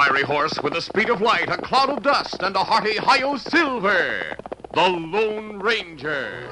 fiery horse with the speed of light, a cloud of dust, and a hearty hi-yo silver, the Lone Ranger.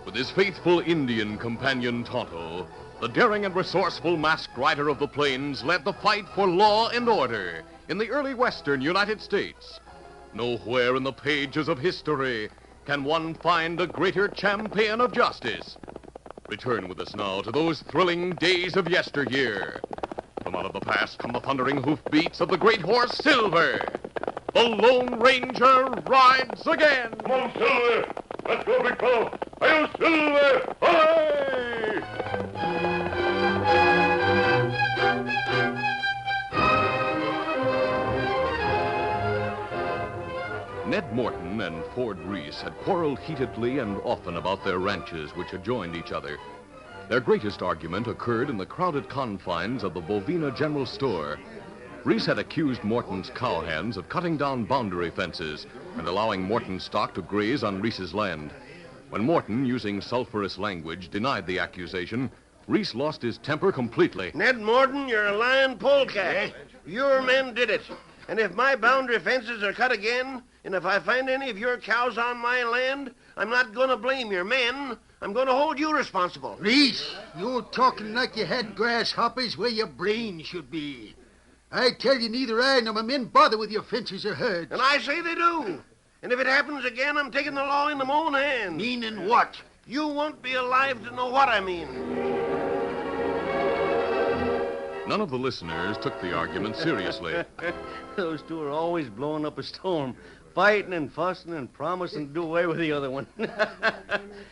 With his faithful Indian companion Tonto, the daring and resourceful masked rider of the plains led the fight for law and order in the early western United States. Nowhere in the pages of history can one find a greater champion of justice. Return with us now to those thrilling days of yesteryear. From out of the past come the thundering hoofbeats of the great horse Silver. The Lone Ranger rides again. Come on, Silver. Let's go, big fellow. Hi-yo, Silver! Hi! Ned Morton and Ford Reese had quarreled heatedly and often about their ranches which adjoined each other. Their greatest argument occurred in the crowded confines of the Bovina General Store. Reese had accused Morton's cowhands of cutting down boundary fences and allowing Morton's stock to graze on Reese's land. When Morton, using sulphurous language, denied the accusation, Reese lost his temper completely. Ned Morton, you're a lying polecat. Your men did it. And if my boundary fences are cut again, and if I find any of your cows on my land, I'm not going to blame your men. I'm going to hold you responsible. Reese, you're talking like you had grasshoppers where your brain should be. I tell you, neither I nor my men bother with your fences or herds. And I say they do. And if it happens again, I'm taking the law into my own hands. Meaning what? You won't be alive to know what I mean. None of the listeners took the argument seriously. Those two are always blowing up a storm, fighting and fussing and promising to do away with the other one.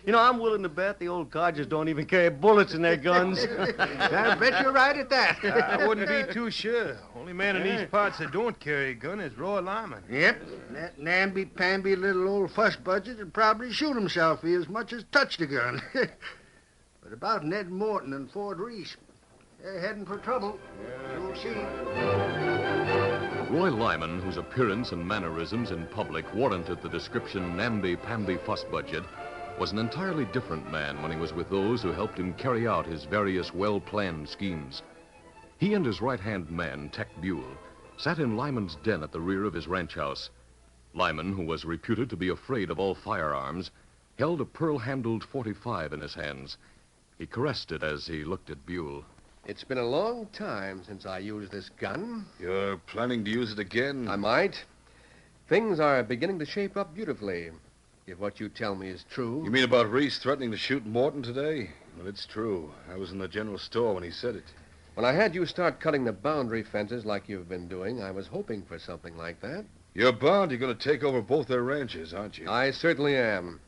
I'm willing to bet the old codgers don't even carry bullets in their guns. I bet you're right at that. I wouldn't be too sure. Only man in these parts that don't carry a gun is Roy Lyman. Yep. That namby-pamby little old fuss budget would probably shoot himself if he as much as touched a gun. But about Ned Morton and Ford Reese, they're heading for trouble. You'll see. Roy Lyman, whose appearance and mannerisms in public warranted the description namby-pamby fuss budget, was an entirely different man when he was with those who helped him carry out his various well-planned schemes. He and his right-hand man, Tech Buell, sat in Lyman's den at the rear of his ranch house. Lyman, who was reputed to be afraid of all firearms, held a pearl-handled .45 in his hands. He caressed it as he looked at Buell. It's been a long time since I used this gun. You're planning to use it again? I might. Things are beginning to shape up beautifully, if what you tell me is true. You mean about Reese threatening to shoot Morton today? Well, it's true. I was in the general store when he said it. When I had you start cutting the boundary fences like you've been doing, I was hoping for something like that. You're bound you're going to take over both their ranches, aren't you? I certainly am.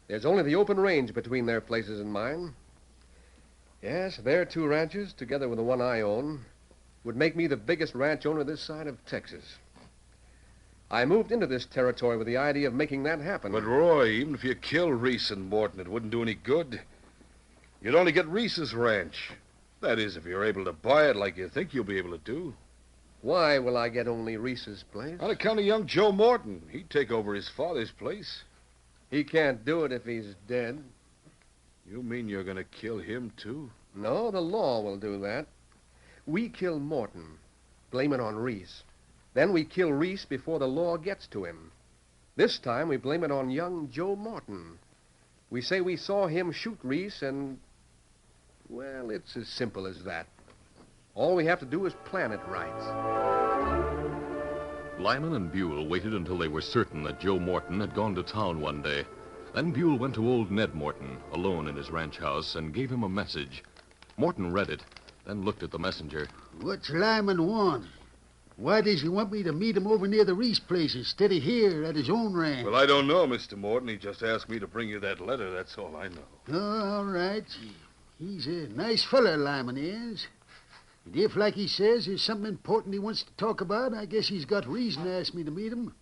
There's only the open range between their places and mine. Yes, their two ranches, together with the one I own, would make me the biggest ranch owner this side of Texas. I moved into this territory with the idea of making that happen. But, Roy, even if you kill Reese and Morton, it wouldn't do any good. You'd only get Reese's ranch. That is, if you're able to buy it like you think you'll be able to do. Why will I get only Reese's place? On account of young Joe Morton. He'd take over his father's place. He can't do it if he's dead. You mean you're going to kill him, too? No, the law will do that. We kill Morton. Blame it on Reese. Then we kill Reese before the law gets to him. This time we blame it on young Joe Morton. We say we saw him shoot Reese and... well, it's as simple as that. All we have to do is plan it right. Lyman and Buell waited until they were certain that Joe Morton had gone to town one day. Then Buell went to old Ned Morton, alone in his ranch house, and gave him a message. Morton read it, then looked at the messenger. What's Lyman want? Why does he want me to meet him over near the Reese place instead of here at his own ranch? Well, I don't know, Mr. Morton. He just asked me to bring you that letter. That's all I know. Oh, all right. He's a nice feller, Lyman is. And if, like he says, there's something important he wants to talk about, I guess he's got reason to ask me to meet him.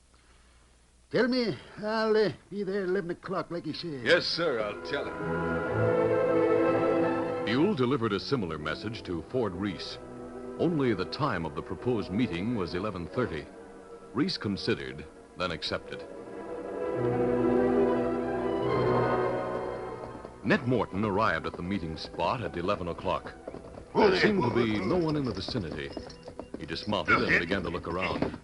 Tell me, I'll be there at 11 o'clock, like he said. Yes, sir. I'll tell him. Buell delivered a similar message to Ford Reese. Only the time of the proposed meeting was 11:30. Reese considered, then accepted. Ned Morton arrived at the meeting spot at 11 o'clock. There seemed to be no one in the vicinity. He dismounted and began to look around.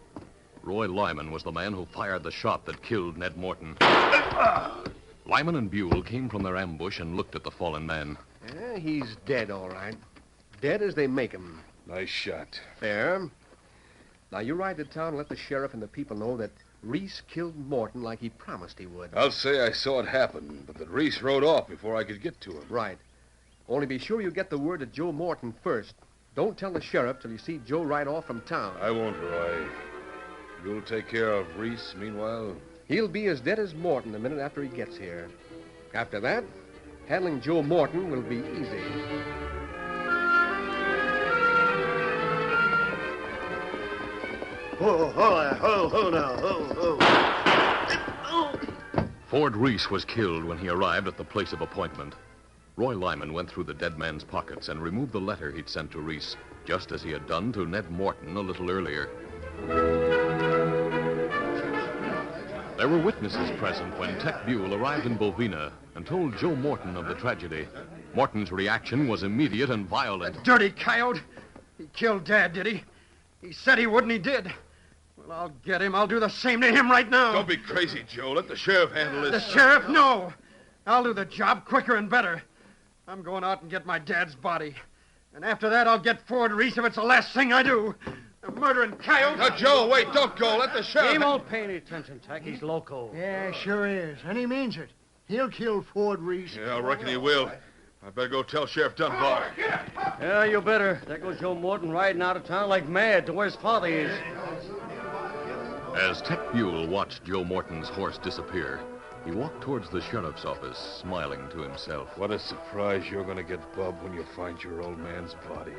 Roy Lyman was the man who fired the shot that killed Ned Morton. Lyman and Buell came from their ambush and looked at the fallen man. Yeah, he's dead, all right. Dead as they make him. Nice shot. There. Now, you ride to town and let the sheriff and the people know that Reese killed Morton like he promised he would. I'll say I saw it happen, but that Reese rode off before I could get to him. Right. Only be sure you get the word to Joe Morton first. Don't tell the sheriff till you see Joe ride off from town. I won't, Roy. You'll take care of Reese meanwhile? He'll be as dead as Morton the minute after he gets here. After that, handling Joe Morton will be easy. Ford Reese was killed when he arrived at the place of appointment. Roy Lyman went through the dead man's pockets and removed the letter he'd sent to Reese, just as he had done to Ned Morton a little earlier. There were witnesses present when Tech Buell arrived in Bovina and told Joe Morton of the tragedy. Morton's reaction was immediate and violent. Dirty coyote! He killed Dad, did he? He said he would, and he did. Well, I'll get him. I'll do the same to him right now. Don't be crazy, Joe. Let the sheriff handle this. The sheriff? No. I'll do the job quicker and better. I'm going out and get my dad's body. And after that, I'll get Ford Reese if it's the last thing I do. A murdering coyote. Now, Joe, wait. Don't go. Let the sheriff... He won't pay any attention, Tech. He's loco. Yeah, sure is. And he means it. He'll kill Ford Reese. Yeah, I reckon he will. I better go tell Sheriff Dunbar. Yeah, you better. There goes Joe Morton riding out of town like mad to where his father is. As Tech Buell watched Joe Morton's horse disappear, he walked towards the sheriff's office, smiling to himself. What a surprise you're going to get, Bub, when you find your old man's body.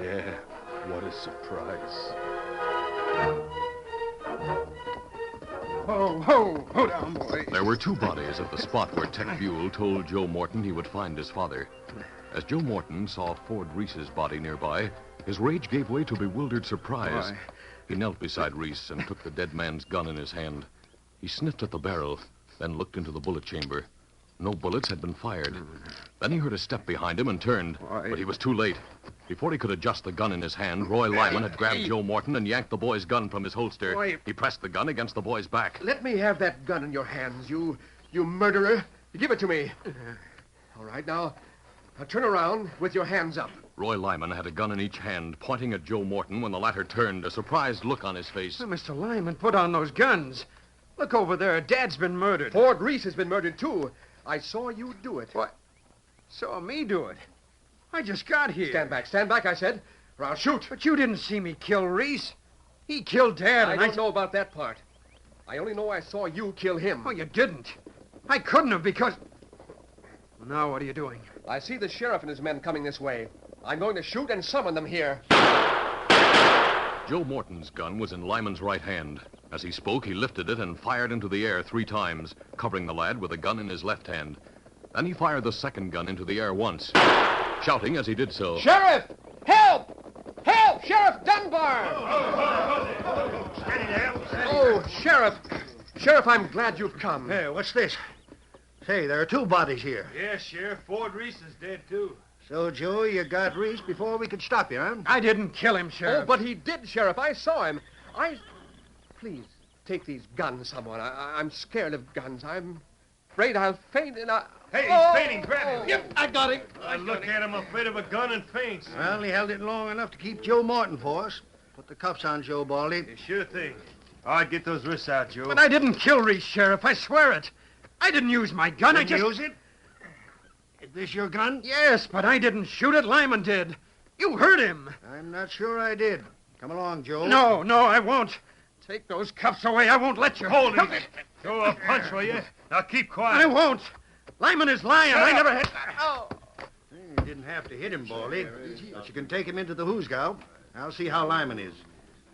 Yeah, what a surprise. Ho down, boy. There were two bodies at the spot where Tech Buell told Joe Morton he would find his father. As Joe Morton saw Ford Reese's body nearby, his rage gave way to bewildered surprise. Why? He knelt beside Reese and took the dead man's gun in his hand. He sniffed at the barrel, then looked into the bullet chamber. No bullets had been fired. Then he heard a step behind him and turned, but he was too late. Before he could adjust the gun in his hand, Roy Lyman had grabbed Joe Morton and yanked the boy's gun from his holster. Roy. He pressed the gun against the boy's back. Let me have that gun in your hands, you murderer. Give it to me. All right, now turn around with your hands up. Roy Lyman had a gun in each hand, pointing at Joe Morton when the latter turned, a surprised look on his face. Mr. Lyman, put on those guns. Look over there. Dad's been murdered. Ford Reese has been murdered, too. I saw you do it. What? Saw me do it? I just got here. Stand back, I said, or I'll shoot. But you didn't see me kill Reese. He killed Dad, I and don't know about that part. I only know I saw you kill him. Oh, you didn't. I couldn't have because... Well, now what are you doing? I see the sheriff and his men coming this way. I'm going to shoot and summon them here. Joe Morton's gun was in Lyman's right hand. As he spoke, he lifted it and fired into the air 3 times, covering the lad with the gun in his left hand. Then he fired the second gun into the air once, shouting as he did so. Sheriff! Help! Help! Sheriff Dunbar! Oh, Sheriff! Sheriff, I'm glad you've come. Hey, what's this? Say, there are 2 bodies here. Yeah, Sheriff. Ford Reese is dead, too. So, Joe, you got Reese before we could stop you, huh? I didn't kill him, Sheriff. Oh, but he did, Sheriff. I saw him. Please, take these guns, someone. I'm scared of guns. I'm afraid I'll faint and I... Hey, he's fainting. Grab him. Yep, I got him. Look at him, afraid of a gun and faints. Well, he held it long enough to keep Joe Morton for us. Put the cuffs on Joe, Baldy. Yeah, sure thing. All right, get those wrists out, Joe. But I didn't kill Reese, Sheriff. I swear it. I didn't use my gun. Didn't use it? Is this your gun? Yes, but I didn't shoot it. Lyman did. You heard him. I'm not sure I did. Come along, Joe. No, I won't. Take those cuffs away. I won't let you. Hold him. Throw a punch, will you? Now keep quiet. I won't. Lyman is lying. I never had... Oh. You didn't have to hit him, Baldy. But you can take him into the hoosgow. I'll see how Lyman is.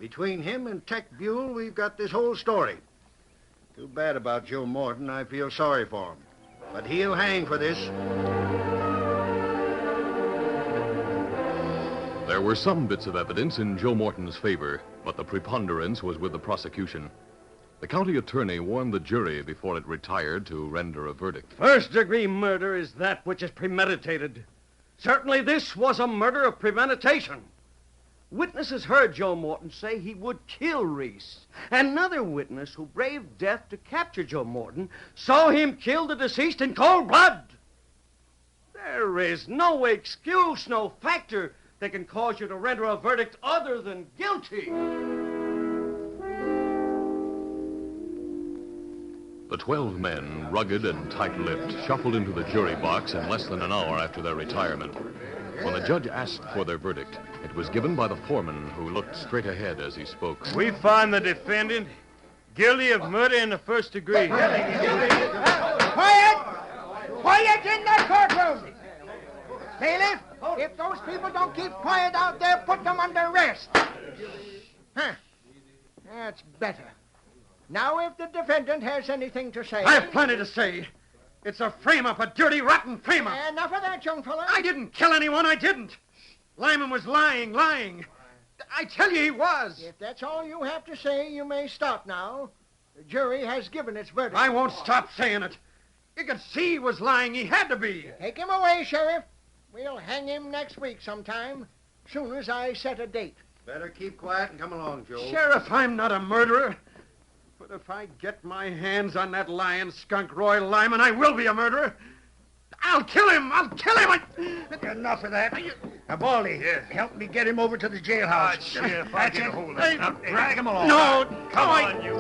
Between him and Tech Buell, we've got this whole story. Too bad about Joe Morton. I feel sorry for him. But he'll hang for this. There were some bits of evidence in Joe Morton's favor, but the preponderance was with the prosecution. The county attorney warned the jury before it retired to render a verdict. First-degree murder is that which is premeditated. Certainly this was a murder of premeditation. Witnesses heard Joe Morton say he would kill Reese. Another witness who braved death to capture Joe Morton saw him kill the deceased in cold blood. There is no excuse, no factor that can cause you to render a verdict other than guilty. The 12 men, rugged and tight-lipped, shuffled into the jury box in less than an hour after their retirement. When the judge asked for their verdict, it was given by the foreman, who looked straight ahead as he spoke. We find the defendant guilty of murder in the first degree. Quiet! Quiet in the courtroom! Bailiff, if those people don't keep quiet out there, put them under arrest. Huh. That's better. Now, if the defendant has anything to say... I have plenty to say. It's a frame-up, a dirty, rotten frame-up. Enough of that, young fella. I didn't kill anyone. I didn't. Lyman was lying. I tell you he was. If that's all you have to say, you may stop now. The jury has given its verdict. I won't stop saying it. You could see he was lying. He had to be. Take him away, Sheriff. We'll hang him next week sometime, soon as I set a date. Better keep quiet and come along, Joe. Sheriff, I'm not a murderer. But if I get my hands on that lying skunk Roy Lyman, I will be a murderer. I'll kill him. Enough of that. Now, Baldy, help me get him over to the jailhouse. Sheriff, I'll get a hold of him. Now, drag him along. No, Come on, you.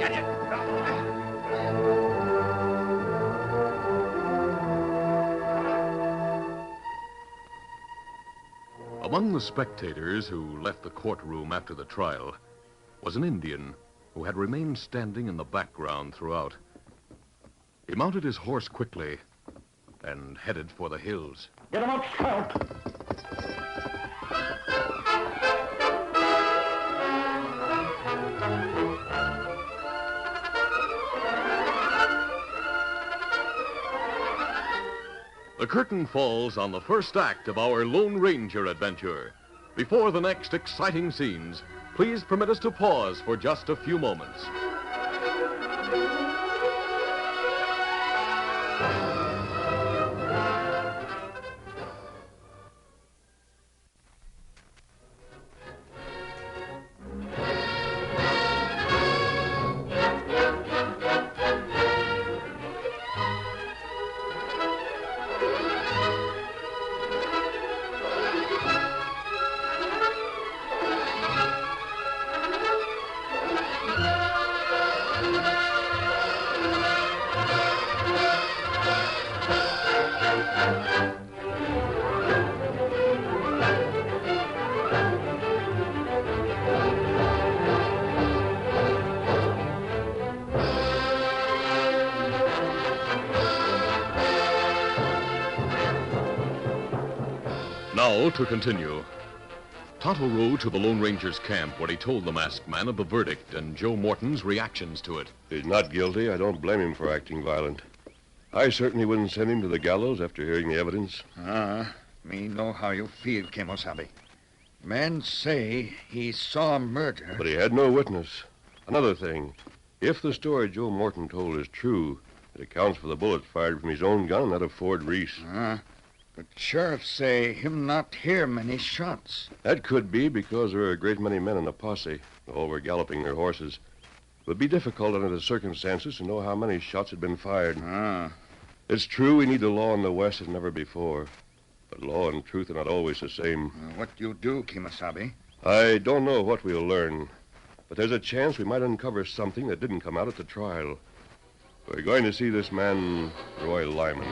Among the spectators who left the courtroom after the trial was an Indian who had remained standing in the background throughout. He mounted his horse quickly and headed for the hills. Get him up, Scout. The curtain falls on the first act of our Lone Ranger adventure. Before the next exciting scenes, please permit us to pause for just a few moments. Now to continue. Tonto rode to the Lone Ranger's camp where he told the masked man of the verdict and Joe Morton's reactions to it. He's not guilty. I don't blame him for acting violent. I certainly wouldn't send him to the gallows after hearing the evidence. Me know how you feel, Kemosabe. Men say he saw murder. But he had no witness. Another thing, if the story Joe Morton told is true, it accounts for the bullet fired from his own gun and that of Ford Reese. But sheriff say him not hear many shots. That could be because there are a great many men in the posse. All were galloping their horses. It would be difficult under the circumstances to know how many shots had been fired. It's true we need the law in the West as never before. But law and truth are not always the same. What you do, Kemosabe? I don't know what we'll learn. But there's a chance we might uncover something that didn't come out at the trial. We're going to see this man, Roy Lyman.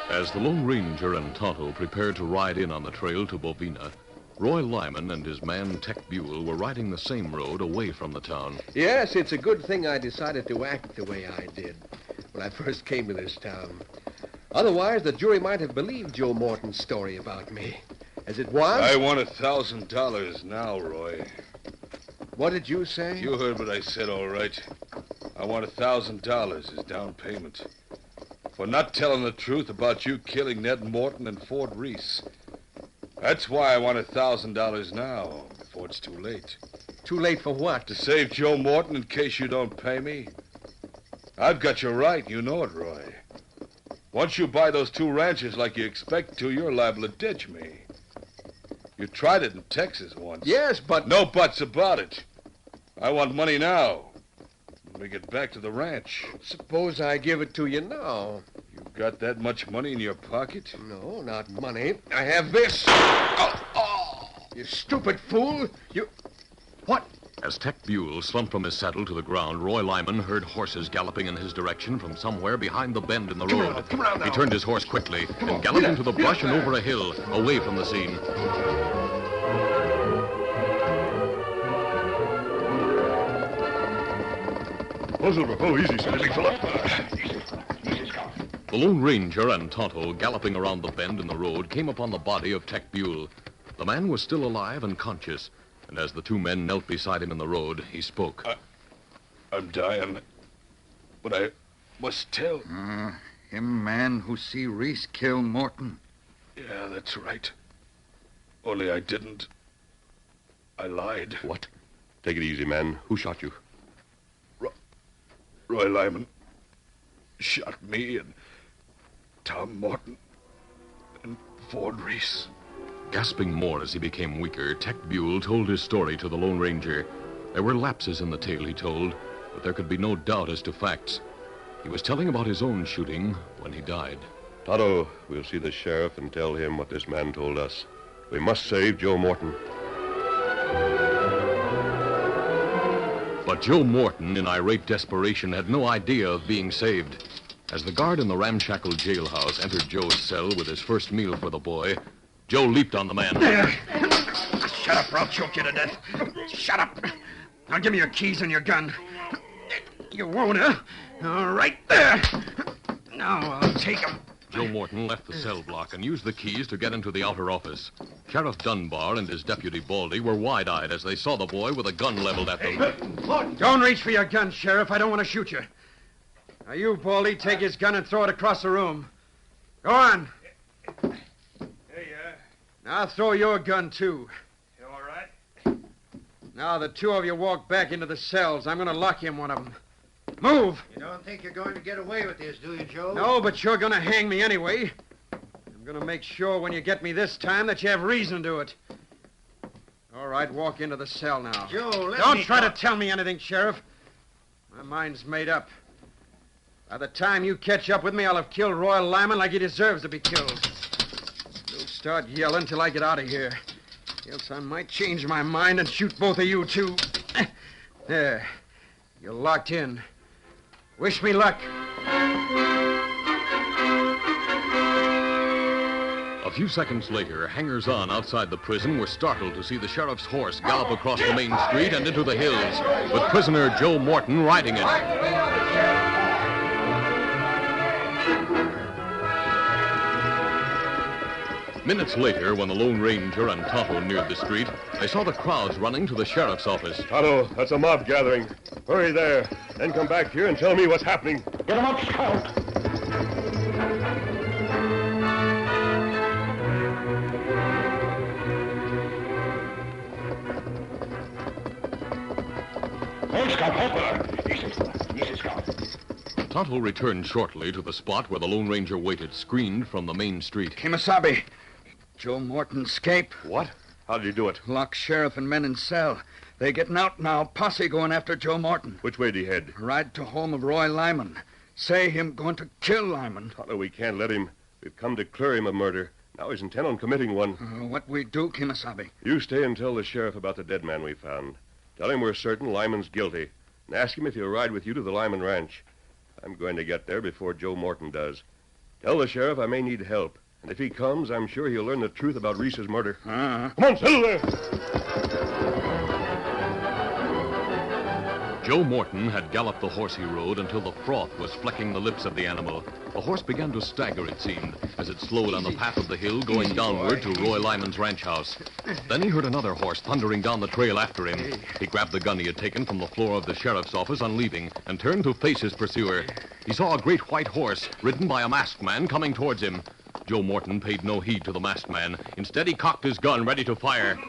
As the Lone Ranger and Tonto prepared to ride in on the trail to Bovina, Roy Lyman and his man Tech Buell were riding the same road away from the town. Yes, it's a good thing I decided to act the way I did when I first came to this town. Otherwise, the jury might have believed Joe Morton's story about me. As it was... I want $1,000 now, Roy. What did you say? You heard what I said, all right. I want $1,000 as down payment. For not telling the truth about you killing Ned Morton and Ford Reese. That's why I want $1,000 now, before it's too late. Too late for what? To save Joe Morton in case you don't pay me. I've got you right, you know it, Roy. Once you buy those 2 ranches like you expect to, you're liable to ditch me. You tried it in Texas once. Yes, but... No buts about it. I want money now. When we get back to the ranch. Suppose I give it to you now. You got that much money in your pocket? No, not money. I have this. You stupid fool. You... What? As Tech Buell slumped from his saddle to the ground, Roy Lyman heard horses galloping in his direction from somewhere behind the bend in the road. Come around now. He turned his horse quickly and galloped into the brush and over a hill, away from the scene. Oh, easy, steady, big fella. The Lone Ranger and Tonto, galloping around the bend in the road, came upon the body of Tech Buell. The man was still alive and conscious, and as the 2 men knelt beside him in the road, he spoke. I'm dying, but I must tell. Him man who see Reese kill Morton. Yeah, that's right. Only I didn't. I lied. What? Take it easy, man. Who shot you? Roy Lyman shot me and Tom Morton and Ford Reese. Gasping more as he became weaker, Tech Buell told his story to the Lone Ranger. There were lapses in the tale he told, but there could be no doubt as to facts. He was telling about his own shooting when he died. Tonto, we'll see the sheriff and tell him what this man told us. We must save Joe Morton. But Joe Morton, in irate desperation, had no idea of being saved. As the guard in the ramshackle jailhouse entered Joe's cell with his first meal for the boy, Joe leaped on the man. Shut up or I'll choke you to death. Shut up. Now give me your keys and your gun. You won't, huh? All right, there. Now I'll take them. Joe Morton left the cell block and used the keys to get into the outer office. Sheriff Dunbar and his deputy Baldy were wide-eyed as they saw the boy with a gun leveled at them. Don't reach for your gun, Sheriff. I don't want to shoot you. Now you, Baldy, take his gun and throw it across the room. Go on. There you are. Now throw your gun, too. You all right? Now the 2 of you walk back into the cells. I'm going to lock you in one of them. Move! You don't think you're going to get away with this, do you, Joe? No, but you're going to hang me anyway. I'm going to make sure when you get me this time that you have reason to do it. All right, walk into the cell now. Joe, Don't try to tell me anything, Sheriff. My mind's made up. By the time you catch up with me, I'll have killed Roy Lyman like he deserves to be killed. Don't start yelling till I get out of here. Else I might change my mind and shoot both of you, too. There. You're locked in. Wish me luck. A few seconds later, hangers-on outside the prison were startled to see the sheriff's horse gallop across the main street and into the hills, with prisoner Joe Morton riding it. Minutes later, when the Lone Ranger and Tonto neared the street, they saw the crowds running to the sheriff's office. Tonto, that's a mob gathering. Hurry there. Then come back here and tell me what's happening. Get him up, Scout. Hey, Scout, help. Easy, Scout. Tonto returned shortly to the spot where the Lone Ranger waited, screened from the main street. Kimasabi. Joe Morton escape. What? How did you do it? Lock sheriff and men in cell. They getting out now. Posse going after Joe Morton. Which way did he head? Ride to home of Roy Lyman. Say him going to kill Lyman. Tonto, we can't let him. We've come to clear him of murder. Now he's intent on committing one. What we do, Kimasabi? You stay and tell the sheriff about the dead man we found. Tell him we're certain Lyman's guilty. And ask him if he'll ride with you to the Lyman ranch. I'm going to get there before Joe Morton does. Tell the sheriff I may need help. And if he comes, I'm sure he'll learn the truth about Reese's murder. Come on, settle there! Joe Morton had galloped the horse he rode until the froth was flecking the lips of the animal. The horse began to stagger, it seemed, as it slowed on the path of the hill going downward to Roy Lyman's ranch house. Then he heard another horse thundering down the trail after him. He grabbed the gun he had taken from the floor of the sheriff's office on leaving and turned to face his pursuer. He saw a great white horse ridden by a masked man coming towards him. Joe Morton paid no heed to the masked man. Instead, he cocked his gun, ready to fire.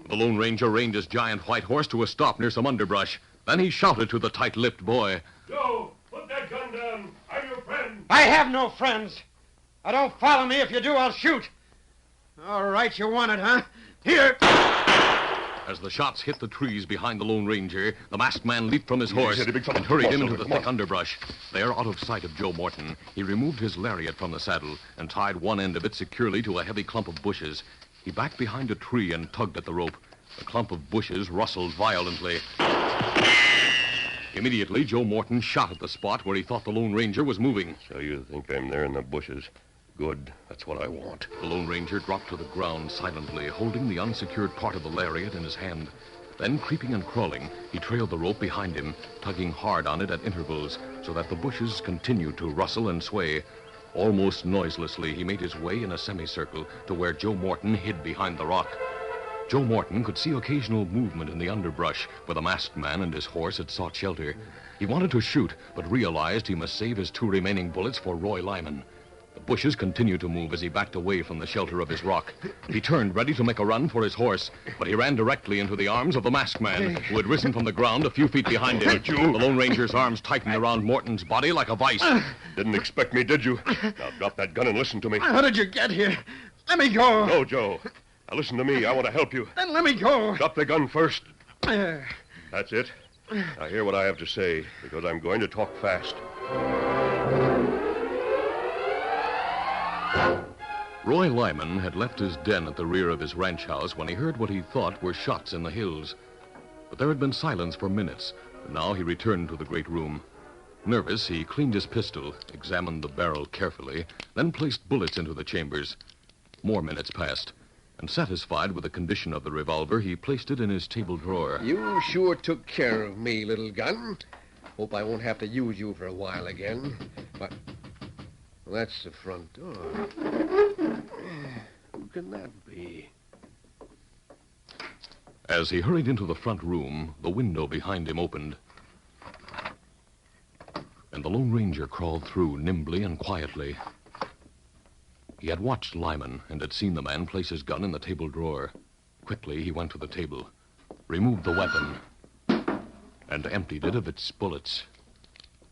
The Lone Ranger reined his giant white horse to a stop near some underbrush. Then he shouted to the tight-lipped boy. Joe, put that gun down. I'm your friend. I have no friends. Now, don't follow me. If you do, I'll shoot. All right, you want it, huh? Here. As the shots hit the trees behind the Lone Ranger, the masked man leaped from his horse and hurried him into the thick underbrush. There, out of sight of Joe Morton, he removed his lariat from the saddle and tied one end of it securely to a heavy clump of bushes. He backed behind a tree and tugged at the rope. The clump of bushes rustled violently. Immediately, Joe Morton shot at the spot where he thought the Lone Ranger was moving. So you think I'm there in the bushes? Good. That's what I want. The Lone Ranger dropped to the ground silently, holding the unsecured part of the lariat in his hand. Then, creeping and crawling, he trailed the rope behind him, tugging hard on it at intervals so that the bushes continued to rustle and sway. Almost noiselessly, he made his way in a semicircle to where Joe Morton hid behind the rock. Joe Morton could see occasional movement in the underbrush where the masked man and his horse had sought shelter. He wanted to shoot, but realized he must save his two remaining bullets for Roy Lyman. The bushes continued to move as he backed away from the shelter of his rock. He turned, ready to make a run for his horse, but he ran directly into the arms of the masked man, who had risen from the ground a few feet behind him. The Lone Ranger's arms tightened around Morton's body like a vice. Didn't expect me, did you? Now drop that gun and listen to me. How did you get here? Let me go. No, Joe. Now listen to me. I want to help you. Then let me go. Drop the gun first. That's it. Now hear what I have to say, because I'm going to talk fast. Roy Lyman had left his den at the rear of his ranch house when he heard what he thought were shots in the hills. But there had been silence for minutes, and now he returned to the great room. Nervous, he cleaned his pistol, examined the barrel carefully, then placed bullets into the chambers. More minutes passed, and satisfied with the condition of the revolver, he placed it in his table drawer. You sure took care of me, little gun. Hope I won't have to use you for a while again. But that's the front door. Who can that be? As he hurried into the front room, the window behind him opened, and the Lone Ranger crawled through nimbly and quietly. He had watched Lyman and had seen the man place his gun in the table drawer. Quickly, he went to the table, removed the weapon, and emptied it of its bullets.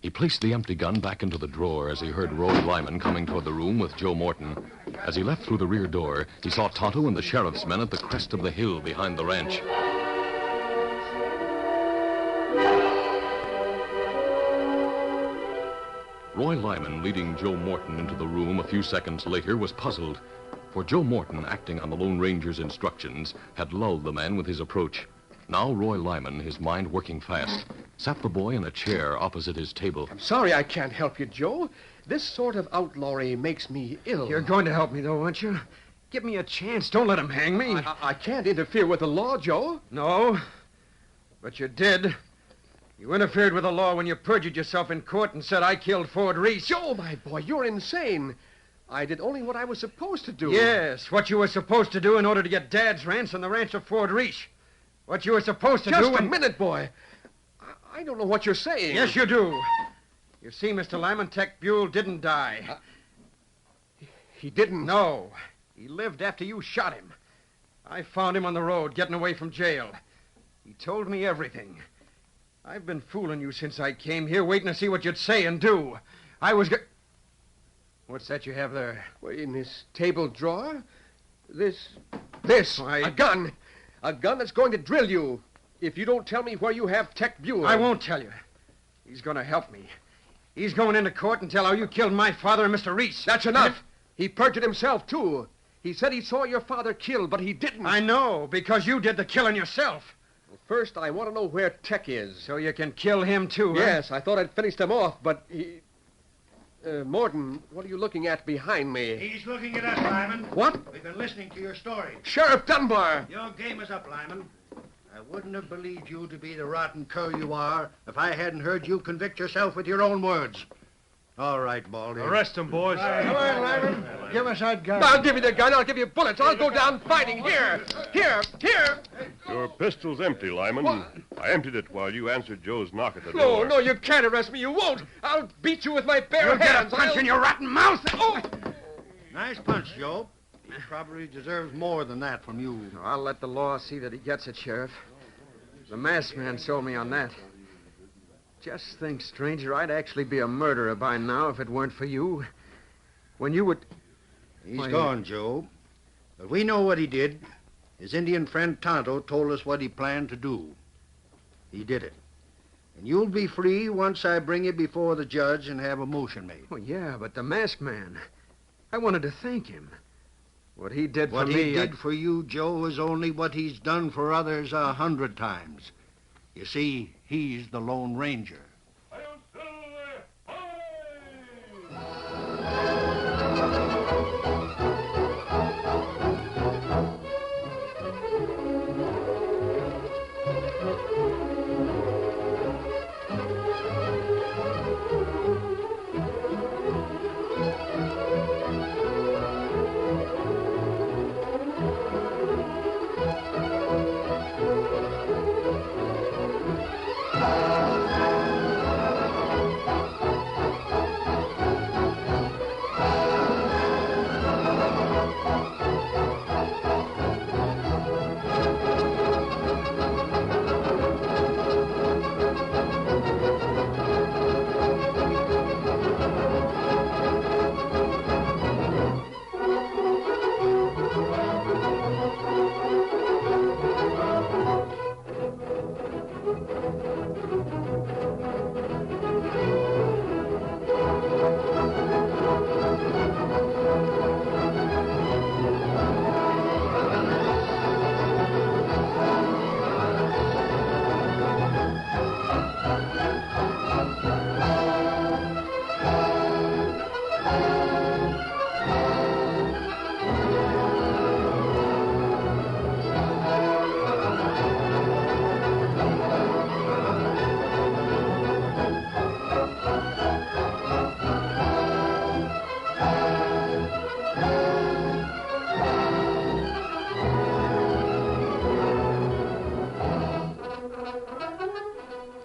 He placed the empty gun back into the drawer as he heard Roy Lyman coming toward the room with Joe Morton. As he left through the rear door, he saw Tonto and the sheriff's men at the crest of the hill behind the ranch. Roy Lyman, leading Joe Morton into the room a few seconds later, was puzzled, for Joe Morton, acting on the Lone Ranger's instructions, had lulled the man with his approach. Now Roy Lyman, his mind working fast, sat the boy in a chair opposite his table. I'm sorry I can't help you, Joe. This sort of outlawry makes me ill. You're going to help me, though, aren't you? Give me a chance. Don't let him hang me. I can't interfere with the law, Joe. No, but you did. You interfered with the law when you perjured yourself in court and said I killed Ford Reese. Joe, my boy, you're insane. I did only what I was supposed to do. Yes, what you were supposed to do in order to get Dad's ranch and the ranch of Ford Reese. What you were supposed to do... Just a minute, boy. I don't know what you're saying. Yes, you do. You see, Mr. Lyman, Tech Buell didn't die. He didn't? No. He lived after you shot him. I found him on the road, getting away from jail. He told me everything. I've been fooling you since I came here, waiting to see what you'd say and do. I was... What's that you have there? Well, in this table drawer, this, Why... a gun. A gun that's going to drill you if you don't tell me where you have Tech Buell. I won't tell you. He's going to help me. He's going into court and tell how you killed my father and Mr. Reese. That's enough. He perjured himself, too. He said he saw your father killed, but he didn't. I know, because you did the killing yourself. Well, first, I want to know where Tech is. So you can kill him, too, huh? Yes, I thought I'd finished him off, but he... Morton, what are you looking at behind me? He's looking at us, Lyman. What? We've been listening to your story. Sheriff Dunbar! Your game is up, Lyman. I wouldn't have believed you to be the rotten cur you are if I hadn't heard you convict yourself with your own words. All right, Baldy. Arrest him, boys. Come on, Lyman. Give us that gun. I'll give you the gun. I'll give you bullets. I'll go down fighting. Here. Your pistol's empty, Lyman. What? I emptied it while you answered Joe's knock at the No, door. no, you can't arrest me. You won't. I'll beat you with my bare You'll get hands. a punch in your rotten mouth. Oh! Nice punch, Joe. He probably deserves more than that from you. I'll let the law see that he gets it, Sheriff. The masked man sold me on that. Just think, stranger, I'd actually be a murderer by now if it weren't for you. When you would... He's gone, Joe. But we know what he did. His Indian friend Tonto told us what he planned to do. He did it. And you'll be free once I bring you before the judge and have a motion made. Oh, yeah, but the masked man... I wanted to thank him. What he did for What me... he did for you, Joe, is only what he's done for others 100 times. You see, he's the Lone Ranger.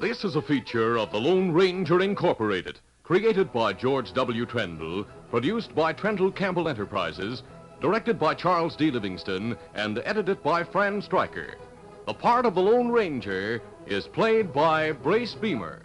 This is a feature of the Lone Ranger Incorporated, created by George W. Trendle, produced by Trendle Campbell Enterprises, directed by Charles D. Livingston, and edited by Fran Stryker. The part of the Lone Ranger is played by Brace Beamer.